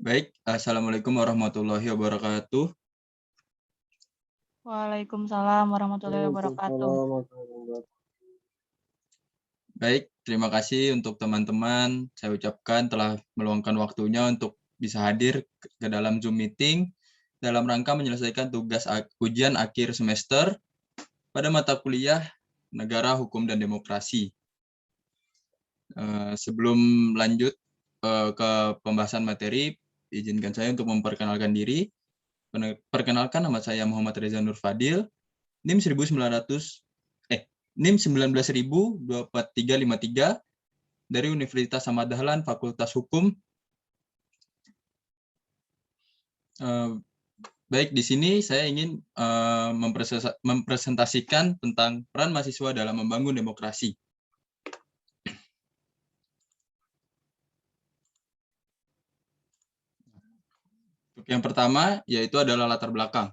Baik, assalamualaikum warahmatullahi wabarakatuh. Waalaikumsalam warahmatullahi wabarakatuh. Waalaikumsalam warahmatullahi wabarakatuh. Baik, terima kasih untuk teman-teman. Saya ucapkan telah meluangkan waktunya untuk bisa hadir ke dalam Zoom meeting dalam rangka menyelesaikan tugas ujian akhir semester pada mata kuliah Negara, Hukum, dan Demokrasi. Sebelum lanjut ke pembahasan materi, izinkan saya untuk memperkenalkan diri. Perkenalkan, nama saya Muhammad Reza Nur Fadil, NIM 1924353 dari Universitas Ahmad Dahlan Fakultas Hukum. Baik, di sini saya ingin mempresentasikan tentang peran mahasiswa dalam membangun demokrasi. Untuk yang pertama, yaitu adalah latar belakang.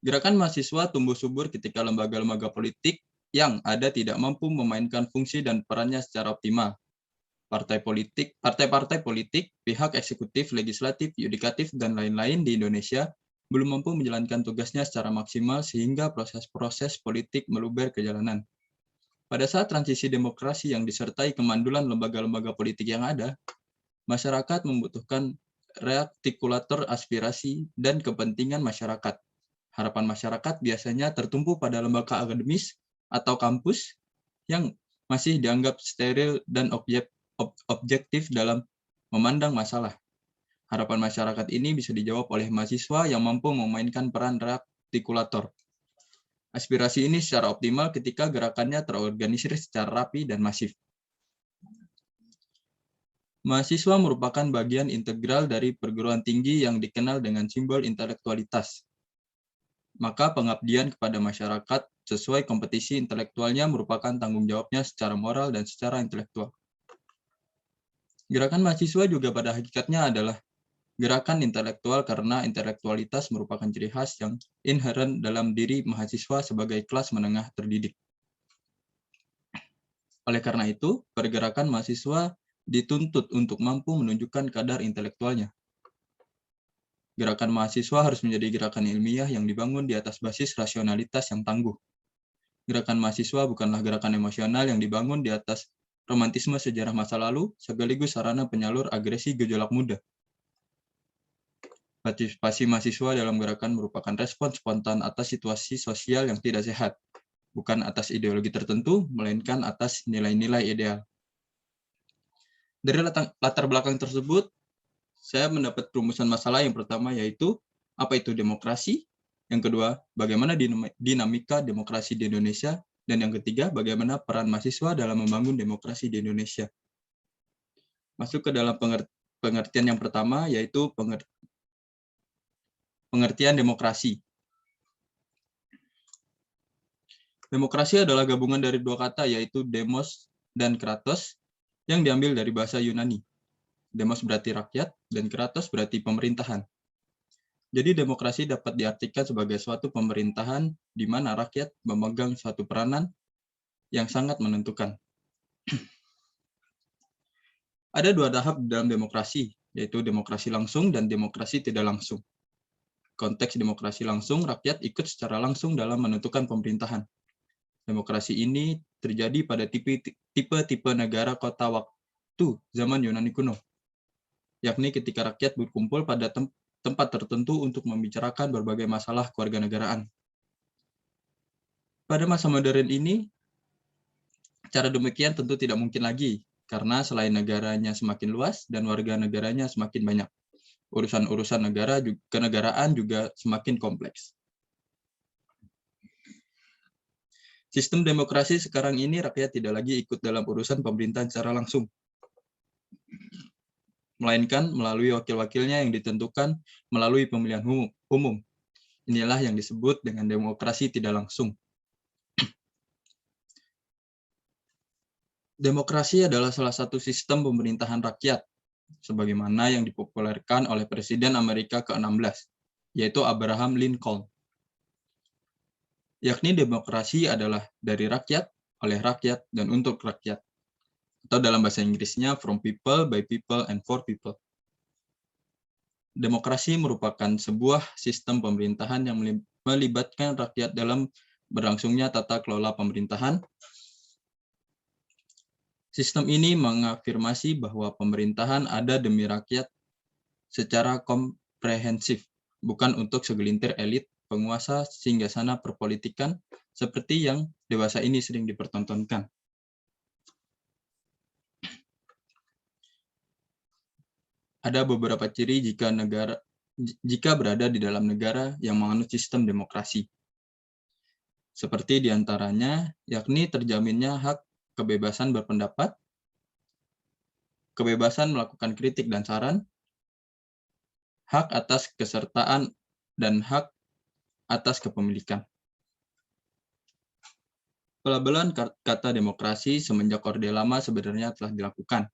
Gerakan mahasiswa tumbuh subur ketika lembaga-lembaga politik yang ada tidak mampu memainkan fungsi dan perannya secara optimal. Partai-partai politik, pihak eksekutif, legislatif, yudikatif, dan lain-lain di Indonesia belum mampu menjalankan tugasnya secara maksimal sehingga proses-proses politik meluber ke jalanan. Pada saat transisi demokrasi yang disertai kemandulan lembaga-lembaga politik yang ada, masyarakat membutuhkan reartikulator aspirasi dan kepentingan masyarakat. Harapan masyarakat biasanya tertumpu pada lembaga akademis atau kampus yang masih dianggap steril dan objektif dalam memandang masalah. Harapan masyarakat ini bisa dijawab oleh mahasiswa yang mampu memainkan peran reartikulator. Aspirasi ini secara optimal ketika gerakannya terorganisir secara rapi dan masif. Mahasiswa merupakan bagian integral dari perguruan tinggi yang dikenal dengan simbol intelektualitas. Maka pengabdian kepada masyarakat sesuai kompetisi intelektualnya merupakan tanggung jawabnya secara moral dan secara intelektual. Gerakan mahasiswa juga pada hakikatnya adalah gerakan intelektual karena intelektualitas merupakan ciri khas yang inheren dalam diri mahasiswa sebagai kelas menengah terdidik. Oleh karena itu, pergerakan mahasiswa dituntut untuk mampu menunjukkan kadar intelektualnya. Gerakan mahasiswa harus menjadi gerakan ilmiah yang dibangun di atas basis rasionalitas yang tangguh. Gerakan mahasiswa bukanlah gerakan emosional yang dibangun di atas romantisme sejarah masa lalu, sekaligus sarana penyalur agresi gejolak muda. Partisipasi mahasiswa dalam gerakan merupakan respon spontan atas situasi sosial yang tidak sehat, bukan atas ideologi tertentu, melainkan atas nilai-nilai ideal. Dari latar belakang tersebut, saya mendapat perumusan masalah yang pertama yaitu, apa itu demokrasi? Yang kedua, bagaimana dinamika demokrasi di Indonesia? Dan yang ketiga, bagaimana peran mahasiswa dalam membangun demokrasi di Indonesia? Masuk ke dalam pengertian yang pertama, yaitu pengertian demokrasi. Demokrasi adalah gabungan dari dua kata, yaitu demos dan kratos, yang diambil dari bahasa Yunani. Demos berarti rakyat, dan kratos berarti pemerintahan. Jadi demokrasi dapat diartikan sebagai suatu pemerintahan di mana rakyat memegang suatu peranan yang sangat menentukan. Ada dua tahap dalam demokrasi, yaitu demokrasi langsung dan demokrasi tidak langsung. Konteks demokrasi langsung, rakyat ikut secara langsung dalam menentukan pemerintahan. Demokrasi ini terjadi pada tipe-tipe negara kota waktu zaman Yunani kuno, yakni ketika rakyat berkumpul pada tempat tertentu untuk membicarakan berbagai masalah kewarganegaraan. Pada masa modern ini, cara demikian tentu tidak mungkin lagi, karena selain negaranya semakin luas dan warga negaranya semakin banyak, urusan-urusan kenegaraan juga semakin kompleks. Sistem demokrasi sekarang ini rakyat tidak lagi ikut dalam urusan pemerintahan secara langsung, melainkan melalui wakil-wakilnya yang ditentukan melalui pemilihan umum. Inilah yang disebut dengan demokrasi tidak langsung. Demokrasi adalah salah satu sistem pemerintahan rakyat, sebagaimana yang dipopulerkan oleh Presiden Amerika ke-16, yaitu Abraham Lincoln. Yakni demokrasi adalah dari rakyat, oleh rakyat, dan untuk rakyat. Atau dalam bahasa Inggrisnya, from people, by people, and for people. Demokrasi merupakan sebuah sistem pemerintahan yang melibatkan rakyat dalam berlangsungnya tata kelola pemerintahan. Sistem ini mengafirmasi bahwa pemerintahan ada demi rakyat secara komprehensif, bukan untuk segelintir elit penguasa singgasana perpolitikan seperti yang dewasa ini sering dipertontonkan. Ada beberapa ciri jika berada di dalam negara yang menganut sistem demokrasi. Seperti diantaranya, yakni terjaminnya hak kebebasan berpendapat, kebebasan melakukan kritik dan saran, hak atas kesertaan, dan hak atas kepemilikan. Pelabelan kata demokrasi semenjak Orde Lama sebenarnya telah dilakukan.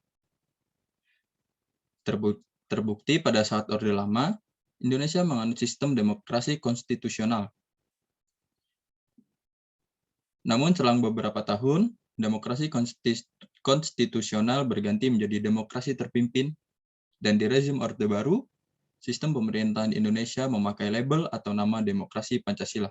Terbukti pada saat Orde Lama, Indonesia menganut sistem demokrasi konstitusional. Namun selang beberapa tahun, demokrasi konstitusional berganti menjadi demokrasi terpimpin, dan di rezim Orde Baru, sistem pemerintahan Indonesia memakai label atau nama demokrasi Pancasila.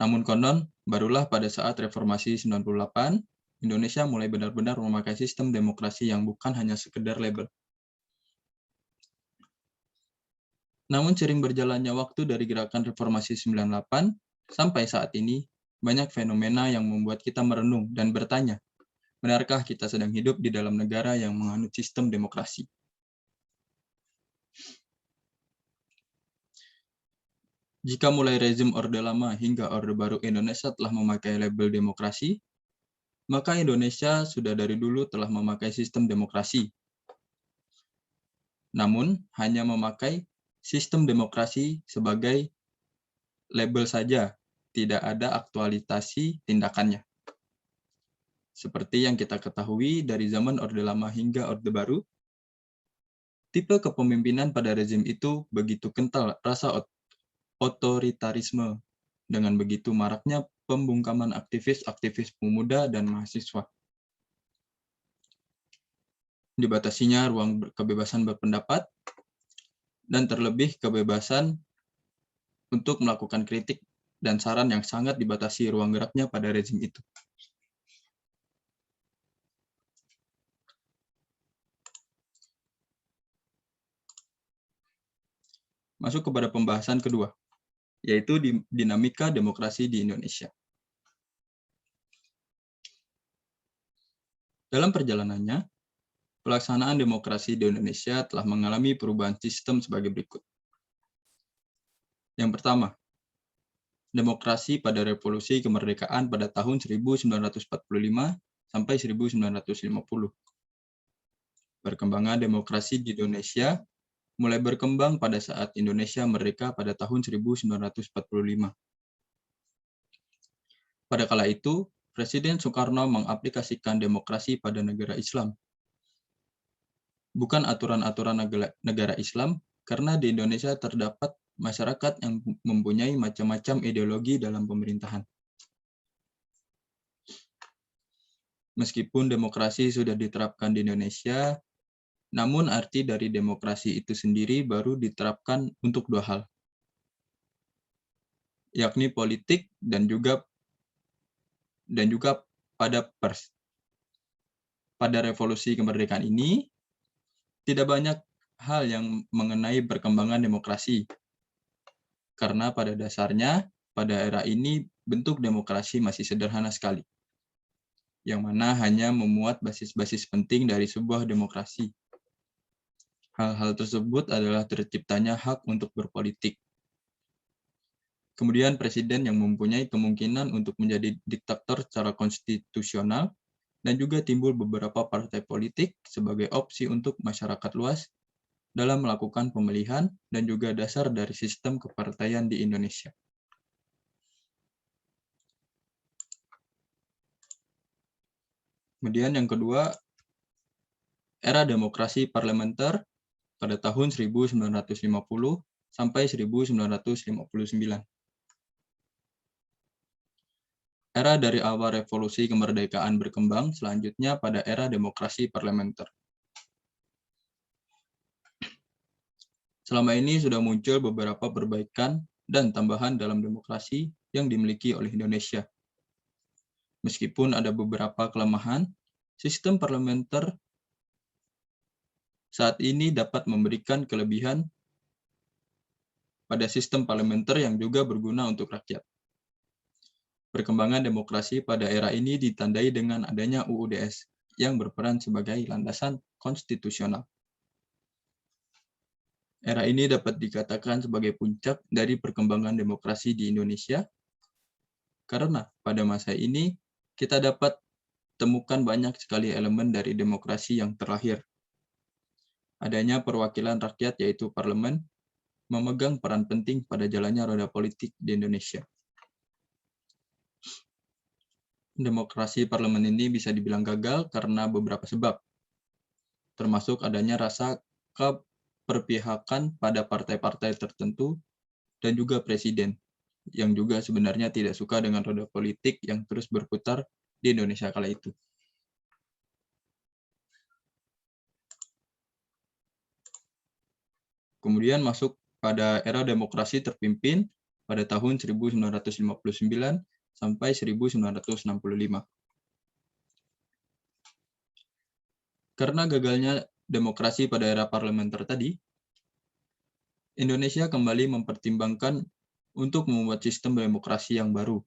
Namun konon, barulah pada saat reformasi 98, Indonesia mulai benar-benar memakai sistem demokrasi yang bukan hanya sekedar label. Namun sering berjalannya waktu dari gerakan reformasi 98 sampai saat ini, banyak fenomena yang membuat kita merenung dan bertanya, benarkah kita sedang hidup di dalam negara yang menganut sistem demokrasi? Jika mulai rezim Orde Lama hingga Orde Baru Indonesia telah memakai label demokrasi, maka Indonesia sudah dari dulu telah memakai sistem demokrasi. Namun, hanya memakai sistem demokrasi sebagai label saja, tidak ada aktualisasi tindakannya. Seperti yang kita ketahui dari zaman Orde Lama hingga Orde Baru, tipe kepemimpinan pada rezim itu begitu kental rasa otoritarisme, dengan begitu maraknya pembungkaman aktivis-aktivis pemuda dan mahasiswa. Dibatasinya ruang kebebasan berpendapat, dan terlebih kebebasan untuk melakukan kritik dan saran yang sangat dibatasi ruang geraknya pada rezim itu. Masuk kepada pembahasan kedua, yaitu dinamika demokrasi di Indonesia. Dalam perjalanannya, pelaksanaan demokrasi di Indonesia telah mengalami perubahan sistem sebagai berikut. Yang pertama, demokrasi pada revolusi kemerdekaan pada tahun 1945 sampai 1950. Perkembangan demokrasi di Indonesia mulai berkembang pada saat Indonesia merdeka pada tahun 1945. Pada kala itu, Presiden Soekarno mengaplikasikan demokrasi pada negara Islam. Bukan aturan-aturan negara Islam, karena di Indonesia terdapat masyarakat yang mempunyai macam-macam ideologi dalam pemerintahan. Meskipun demokrasi sudah diterapkan di Indonesia, namun arti dari demokrasi itu sendiri baru diterapkan untuk dua hal, yakni politik dan juga pada pers. Pada revolusi kemerdekaan ini, tidak banyak hal yang mengenai perkembangan demokrasi, karena pada dasarnya, pada era ini, bentuk demokrasi masih sederhana sekali, yang mana hanya memuat basis-basis penting dari sebuah demokrasi. Hal-hal tersebut adalah terciptanya hak untuk berpolitik. Kemudian presiden yang mempunyai kemungkinan untuk menjadi diktator secara konstitusional, dan juga timbul beberapa partai politik sebagai opsi untuk masyarakat luas dalam melakukan pemilihan dan juga dasar dari sistem kepartaian di Indonesia. Kemudian yang kedua, era demokrasi parlementer pada tahun 1950 sampai 1959. Era dari awal revolusi kemerdekaan berkembang selanjutnya pada era demokrasi parlementer. Selama ini sudah muncul beberapa perbaikan dan tambahan dalam demokrasi yang dimiliki oleh Indonesia. Meskipun ada beberapa kelemahan, sistem parlementer saat ini dapat memberikan kelebihan pada sistem parlementer yang juga berguna untuk rakyat. Perkembangan demokrasi pada era ini ditandai dengan adanya UUDS yang berperan sebagai landasan konstitusional. Era ini dapat dikatakan sebagai puncak dari perkembangan demokrasi di Indonesia, karena pada masa ini kita dapat temukan banyak sekali elemen dari demokrasi yang terlahir. Adanya perwakilan rakyat yaitu parlemen memegang peran penting pada jalannya roda politik di Indonesia. Demokrasi parlemen ini bisa dibilang gagal karena beberapa sebab, termasuk adanya rasa keperpihakan pada partai-partai tertentu dan juga presiden, yang juga sebenarnya tidak suka dengan roda politik yang terus berputar di Indonesia kala itu. Kemudian masuk pada era demokrasi terpimpin pada tahun 1959 sampai 1965. Karena gagalnya demokrasi pada era parlementer tadi, Indonesia kembali mempertimbangkan untuk membuat sistem demokrasi yang baru.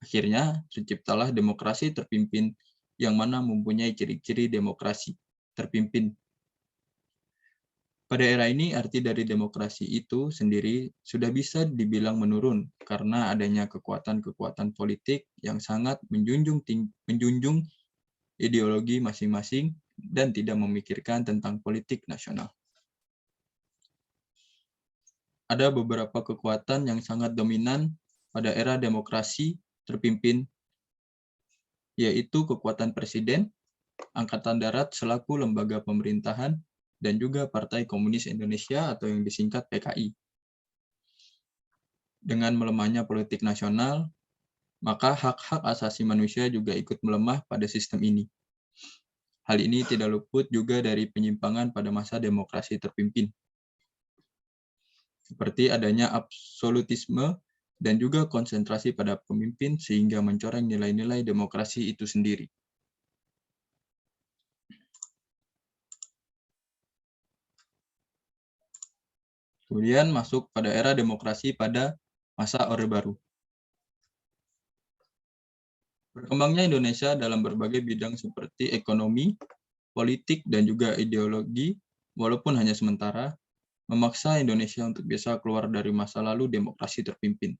Akhirnya, terciptalah demokrasi terpimpin yang mana mempunyai ciri-ciri demokrasi terpimpin. Pada era ini, arti dari demokrasi itu sendiri sudah bisa dibilang menurun karena adanya kekuatan-kekuatan politik yang sangat menjunjung ideologi masing-masing dan tidak memikirkan tentang politik nasional. Ada beberapa kekuatan yang sangat dominan pada era demokrasi terpimpin, yaitu kekuatan presiden, angkatan darat selaku lembaga pemerintahan, dan juga Partai Komunis Indonesia atau yang disingkat PKI. Dengan melemahnya politik nasional, maka hak-hak asasi manusia juga ikut melemah pada sistem ini. Hal ini tidak luput juga dari penyimpangan pada masa demokrasi terpimpin, seperti adanya absolutisme dan juga konsentrasi pada pemimpin sehingga mencoreng nilai-nilai demokrasi itu sendiri. Kemudian masuk pada era demokrasi pada masa Orde Baru. Berkembangnya Indonesia dalam berbagai bidang seperti ekonomi, politik, dan juga ideologi, walaupun hanya sementara, memaksa Indonesia untuk bisa keluar dari masa lalu demokrasi terpimpin.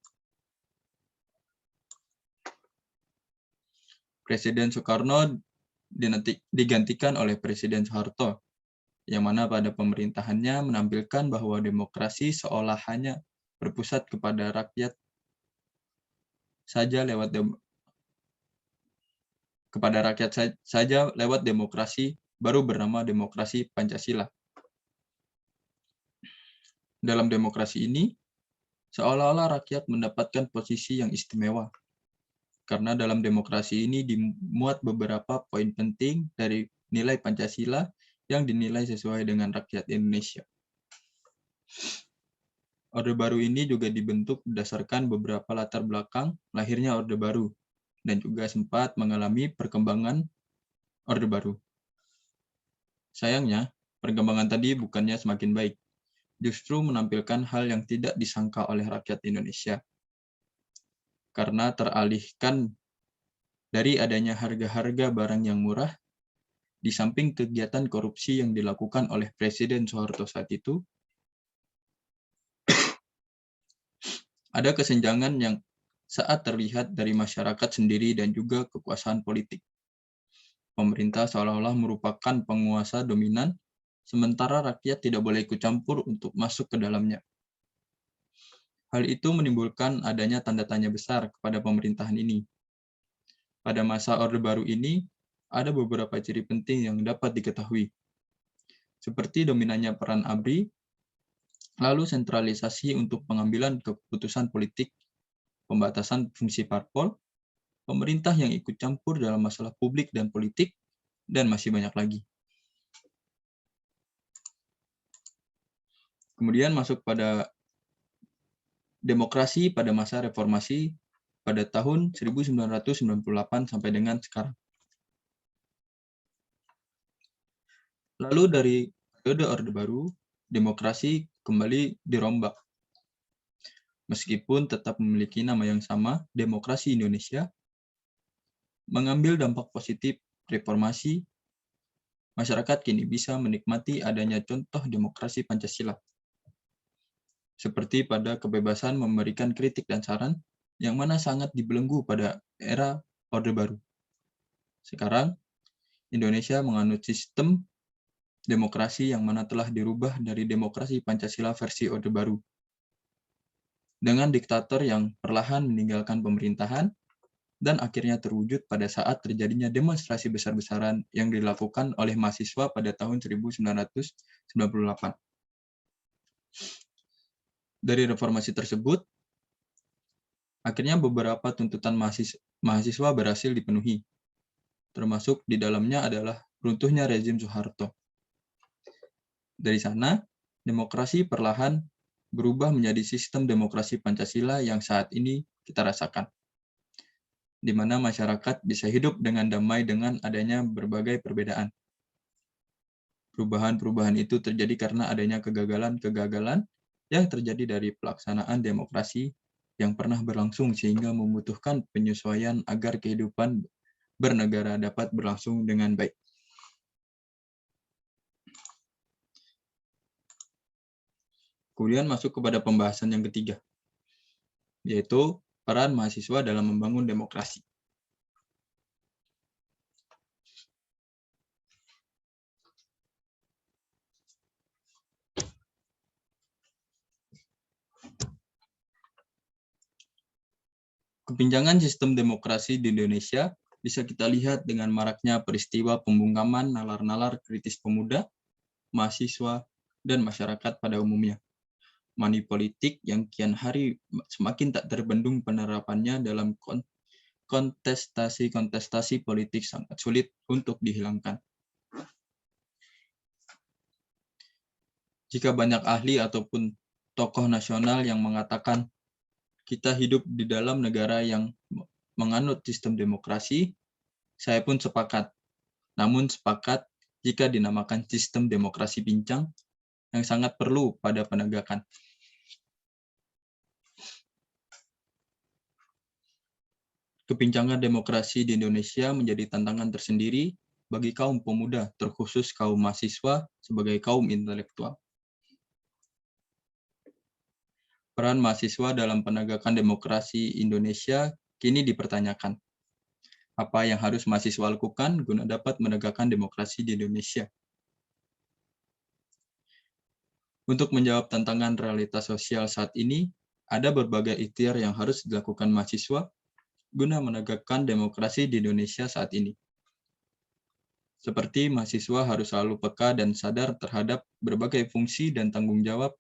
Presiden Soekarno digantikan oleh Presiden Soeharto, yang mana pada pemerintahannya menampilkan bahwa demokrasi seolah hanya berpusat kepada rakyat saja lewat demokrasi baru bernama demokrasi Pancasila. Dalam demokrasi ini, seolah-olah rakyat mendapatkan posisi yang istimewa. Karena dalam demokrasi ini dimuat beberapa poin penting dari nilai Pancasila yang dinilai sesuai dengan rakyat Indonesia. Orde Baru ini juga dibentuk berdasarkan beberapa latar belakang lahirnya Orde Baru, dan juga sempat mengalami perkembangan Orde Baru. Sayangnya, perkembangan tadi bukannya semakin baik, justru menampilkan hal yang tidak disangka oleh rakyat Indonesia. Karena teralihkan dari adanya harga-harga barang yang murah, di samping kegiatan korupsi yang dilakukan oleh Presiden Soeharto saat itu, ada kesenjangan yang saat terlihat dari masyarakat sendiri dan juga kekuasaan politik. Pemerintah seolah-olah merupakan penguasa dominan, sementara rakyat tidak boleh ikut campur untuk masuk ke dalamnya. Hal itu menimbulkan adanya tanda tanya besar kepada pemerintahan ini. Pada masa Orde Baru ini, ada beberapa ciri penting yang dapat diketahui, seperti dominannya peran ABRI, lalu sentralisasi untuk pengambilan keputusan politik, pembatasan fungsi parpol, pemerintah yang ikut campur dalam masalah publik dan politik, dan masih banyak lagi. Kemudian masuk pada demokrasi pada masa reformasi pada tahun 1998 sampai dengan sekarang. Lalu dari periode Orde Baru, demokrasi kembali dirombak. Meskipun tetap memiliki nama yang sama, demokrasi Indonesia mengambil dampak positif reformasi, masyarakat kini bisa menikmati adanya contoh demokrasi Pancasila. Seperti pada kebebasan memberikan kritik dan saran, yang mana sangat dibelenggu pada era Orde Baru. Sekarang, Indonesia menganut sistem demokrasi yang mana telah dirubah dari demokrasi Pancasila versi Orde Baru. Dengan diktator yang perlahan meninggalkan pemerintahan, dan akhirnya terwujud pada saat terjadinya demonstrasi besar-besaran yang dilakukan oleh mahasiswa pada tahun 1998. Dari reformasi tersebut, akhirnya beberapa tuntutan mahasiswa berhasil dipenuhi, termasuk di dalamnya adalah runtuhnya rezim Soeharto. Dari sana, demokrasi perlahan berubah menjadi sistem demokrasi Pancasila yang saat ini kita rasakan, di mana masyarakat bisa hidup dengan damai dengan adanya berbagai perbedaan. Perubahan-perubahan itu terjadi karena adanya kegagalan-kegagalan yang terjadi dari pelaksanaan demokrasi yang pernah berlangsung sehingga membutuhkan penyesuaian agar kehidupan bernegara dapat berlangsung dengan baik. Kemudian masuk kepada pembahasan yang ketiga, yaitu peran mahasiswa dalam membangun demokrasi. Kepinjangan sistem demokrasi di Indonesia bisa kita lihat dengan maraknya peristiwa pembungkaman nalar-nalar kritis pemuda, mahasiswa, dan masyarakat pada umumnya. Money politik yang kian hari semakin tak terbendung penerapannya dalam kontestasi-kontestasi politik sangat sulit untuk dihilangkan. Jika banyak ahli ataupun tokoh nasional yang mengatakan kita hidup di dalam negara yang menganut sistem demokrasi, saya pun sepakat. Namun sepakat jika dinamakan sistem demokrasi pincang yang sangat perlu pada penegakan. Kepincangan demokrasi di Indonesia menjadi tantangan tersendiri bagi kaum pemuda, terkhusus kaum mahasiswa sebagai kaum intelektual. Peran mahasiswa dalam penegakan demokrasi Indonesia kini dipertanyakan. Apa yang harus mahasiswa lakukan guna dapat menegakkan demokrasi di Indonesia? Untuk menjawab tantangan realitas sosial saat ini, ada berbagai ikhtiar yang harus dilakukan mahasiswa guna menegakkan demokrasi di Indonesia saat ini. Seperti mahasiswa harus selalu peka dan sadar terhadap berbagai fungsi dan tanggung jawab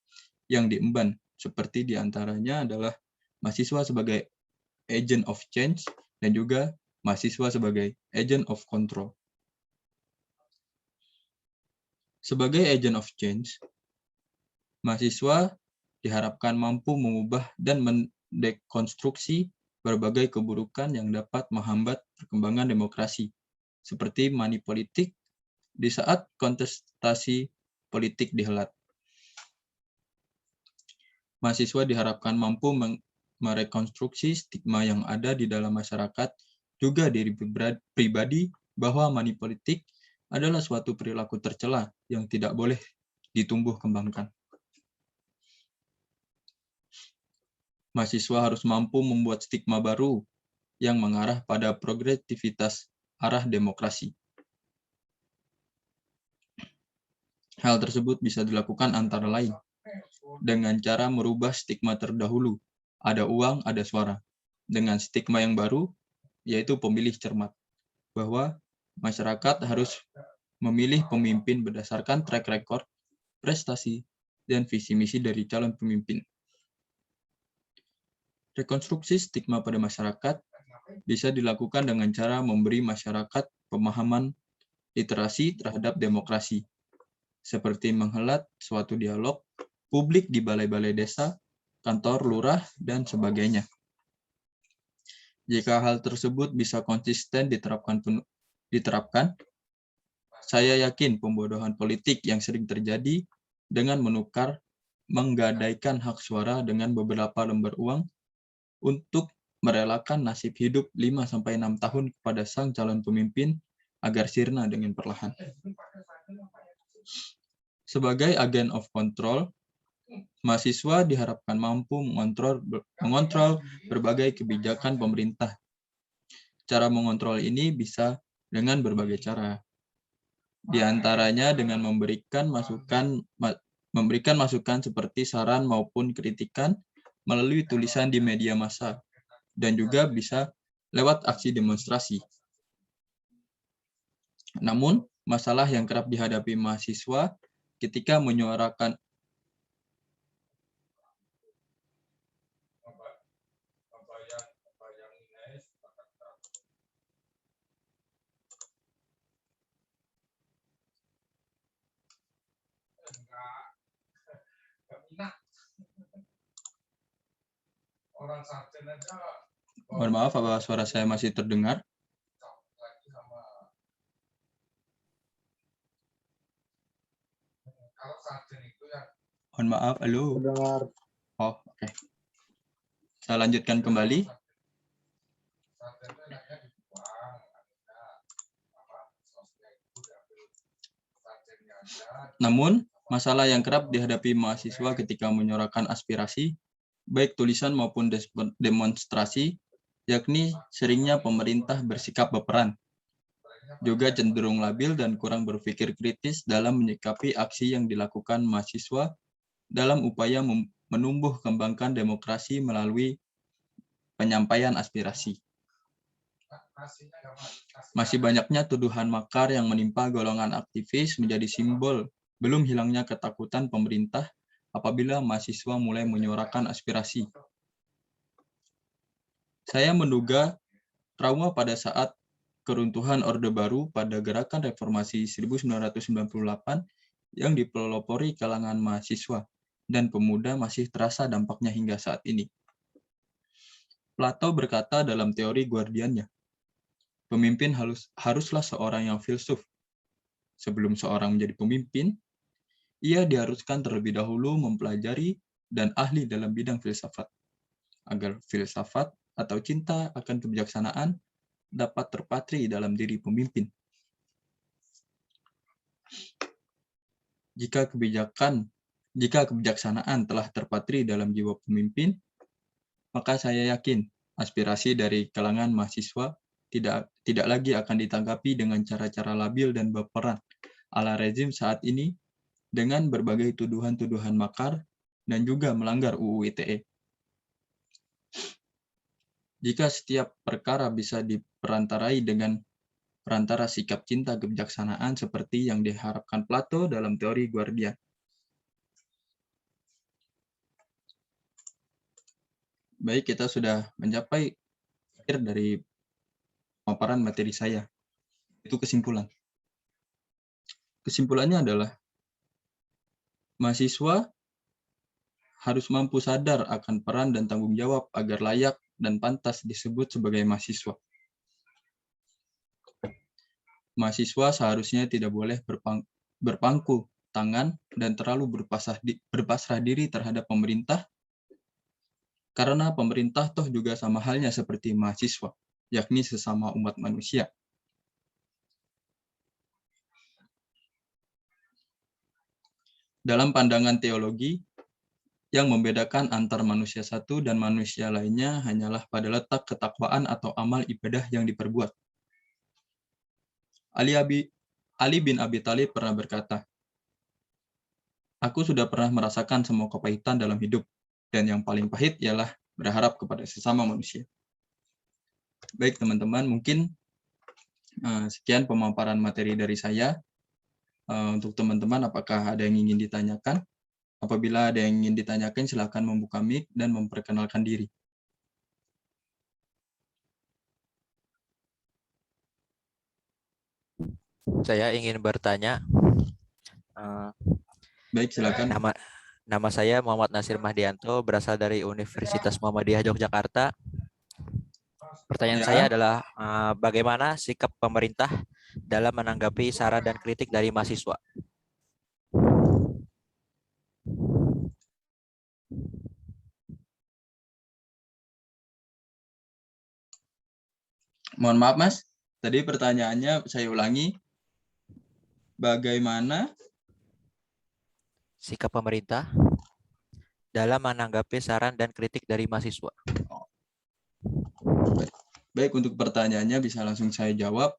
yang diemban, seperti diantaranya adalah mahasiswa sebagai agent of change dan juga mahasiswa sebagai agent of control. Sebagai agent of change, mahasiswa diharapkan mampu mengubah dan mendekonstruksi berbagai keburukan yang dapat menghambat perkembangan demokrasi, seperti money politik di saat kontestasi politik dihelat. Mahasiswa diharapkan mampu merekonstruksi stigma yang ada di dalam masyarakat, juga diri pribadi, bahwa money politik adalah suatu perilaku tercela yang tidak boleh ditumbuh kembangkan. Mahasiswa harus mampu membuat stigma baru yang mengarah pada progresivitas arah demokrasi. Hal tersebut bisa dilakukan antara lain dengan cara merubah stigma terdahulu, ada uang, ada suara, dengan stigma yang baru, yaitu pemilih cermat, bahwa masyarakat harus memilih pemimpin berdasarkan track record, prestasi, dan visi misi dari calon pemimpin. Rekonstruksi stigma pada masyarakat bisa dilakukan dengan cara memberi masyarakat pemahaman literasi terhadap demokrasi, seperti menghelat suatu dialog publik di balai-balai desa, kantor lurah, dan sebagainya. Jika hal tersebut bisa konsisten diterapkan, saya yakin pembodohan politik yang sering terjadi dengan menggadaikan hak suara dengan beberapa lembar uang untuk merelakan nasib hidup 5-6 tahun kepada sang calon pemimpin agar sirna dengan perlahan. Sebagai agen of control, mahasiswa diharapkan mampu mengontrol berbagai kebijakan pemerintah. Cara mengontrol ini bisa dengan berbagai cara. Di antaranya dengan memberikan masukan seperti saran maupun kritikan melalui tulisan di media massa, dan juga bisa lewat aksi demonstrasi. Namun, masalah yang kerap dihadapi mahasiswa ketika menyuarakan Mohon maaf, apakah suara saya masih terdengar? Mohon maaf, halo. Terdengar. Oh, oke. Saya lanjutkan kembali. Namun, masalah yang kerap dihadapi mahasiswa ketika menyuarakan aspirasi, baik tulisan maupun demonstrasi, yakni seringnya pemerintah bersikap berperan, juga cenderung labil dan kurang berpikir kritis dalam menyikapi aksi yang dilakukan mahasiswa dalam upaya menumbuh kembangkan demokrasi melalui penyampaian aspirasi. Masih banyaknya tuduhan makar yang menimpa golongan aktivis menjadi simbol belum hilangnya ketakutan pemerintah apabila mahasiswa mulai menyuarakan aspirasi. Saya menduga trauma pada saat keruntuhan Orde Baru pada gerakan reformasi 1998 yang dipelopori kalangan mahasiswa dan pemuda masih terasa dampaknya hingga saat ini. Plato berkata dalam teori Guardiannya, pemimpin haruslah seorang yang filsuf. Sebelum seorang menjadi pemimpin, ia diharuskan terlebih dahulu mempelajari dan ahli dalam bidang filsafat, agar filsafat atau cinta akan kebijaksanaan dapat terpatri dalam diri pemimpin. Jika kebijaksanaan telah terpatri dalam jiwa pemimpin, maka saya yakin aspirasi dari kalangan mahasiswa tidak lagi akan ditanggapi dengan cara-cara labil dan baperan ala rezim saat ini dengan berbagai tuduhan-tuduhan makar dan juga melanggar UU ITE. Jika setiap perkara bisa diperantarai dengan perantara sikap cinta kebijaksanaan seperti yang diharapkan Plato dalam teori Guardian. Baik, kita sudah mencapai akhir dari pemaparan materi saya. Itu kesimpulan. Kesimpulannya adalah mahasiswa harus mampu sadar akan peran dan tanggung jawab agar layak dan pantas disebut sebagai mahasiswa. Mahasiswa seharusnya tidak boleh berpangku tangan dan terlalu berpasrah diri terhadap pemerintah, karena pemerintah toh juga sama halnya seperti mahasiswa, yakni sesama umat manusia. Dalam pandangan teologi, yang membedakan antar manusia satu dan manusia lainnya hanyalah pada letak ketakwaan atau amal ibadah yang diperbuat. Ali bin Abi Thalib pernah berkata, "Aku sudah pernah merasakan semua kepahitan dalam hidup, dan yang paling pahit ialah berharap kepada sesama manusia." Baik teman-teman, mungkin sekian pemaparan materi dari saya. Untuk teman-teman, apakah ada yang ingin ditanyakan? Apabila ada yang ingin ditanyakan, silakan membuka mic dan memperkenalkan diri. Saya ingin bertanya. Baik, silakan. Nama saya Muhammad Nasir Mahdianto, berasal dari Universitas Muhammadiyah Yogyakarta. Pertanyaan Ya. saya adalah bagaimana sikap pemerintah dalam menanggapi saran dan kritik dari mahasiswa? Mohon maaf, Mas. Tadi pertanyaannya saya ulangi. Bagaimana Sikap pemerintah dalam menanggapi saran dan kritik dari mahasiswa? Baik, untuk pertanyaannya bisa langsung saya jawab.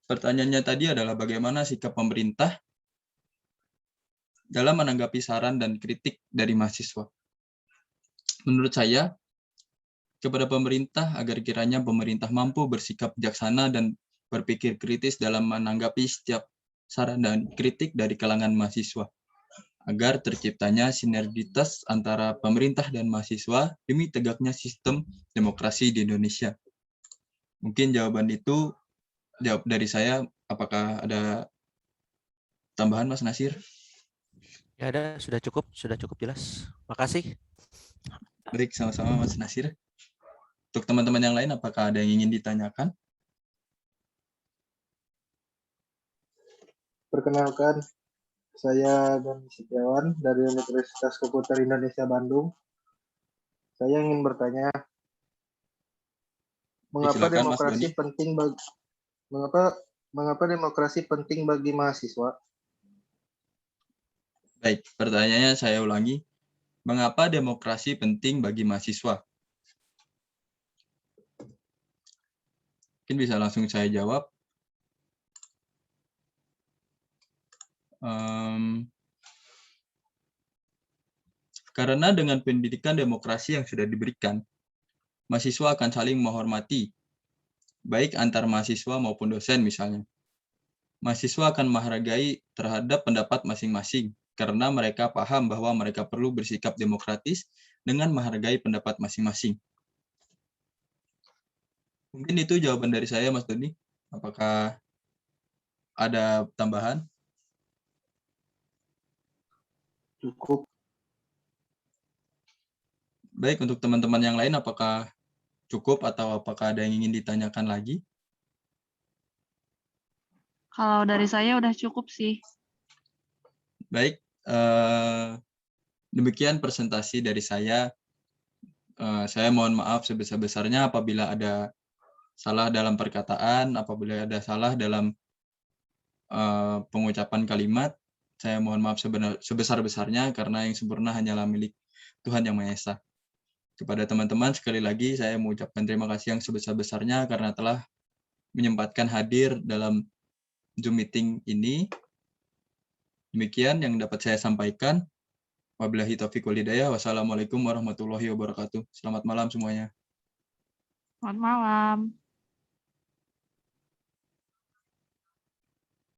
Pertanyaannya tadi adalah bagaimana sikap pemerintah dalam menanggapi saran dan kritik dari mahasiswa. Menurut saya, kepada pemerintah agar kiranya pemerintah mampu bersikap bijaksana dan berpikir kritis dalam menanggapi setiap saran dan kritik dari kalangan mahasiswa, agar terciptanya sinergitas antara pemerintah dan mahasiswa demi tegaknya sistem demokrasi di Indonesia. Mungkin jawaban itu jawab dari saya. Apakah ada tambahan, Mas Nasir? Ya ada, sudah cukup jelas. Makasih. Baik, sama-sama Mas Nasir. Untuk teman-teman yang lain, apakah ada yang ingin ditanyakan? Perkenalkan, saya Doni Setiawan dari Universitas Komputer Indonesia Bandung. Saya ingin bertanya, mengapa Silakan, Mas demokrasi Doni. penting bagi mengapa demokrasi penting bagi mahasiswa? Baik, pertanyaannya saya ulangi. Mengapa demokrasi penting bagi mahasiswa? Mungkin bisa langsung saya jawab. Karena dengan pendidikan demokrasi yang sudah diberikan, mahasiswa akan saling menghormati, baik antar mahasiswa maupun dosen misalnya. Mahasiswa akan menghargai terhadap pendapat masing-masing, karena mereka paham bahwa mereka perlu bersikap demokratis dengan menghargai pendapat masing-masing. Mungkin itu jawaban dari saya, Mas Doni. Apakah ada tambahan? Cukup. Baik, untuk teman-teman yang lain, apakah cukup atau apakah ada yang ingin ditanyakan lagi? Kalau dari saya udah cukup sih. Baik, demikian presentasi dari saya. Saya mohon maaf sebesar-besarnya apabila ada salah dalam perkataan, apabila ada salah dalam pengucapan kalimat. Saya mohon maaf sebesar-besarnya karena yang sempurna hanyalah milik Tuhan Yang Maha Esa. Kepada teman-teman, sekali lagi saya mengucapkan terima kasih yang sebesar-besarnya karena telah menyempatkan hadir dalam Zoom meeting ini. Demikian yang dapat saya sampaikan. Wabillahi taufiq wal hidayah. Wassalamualaikum warahmatullahi wabarakatuh. Selamat malam semuanya. Selamat malam.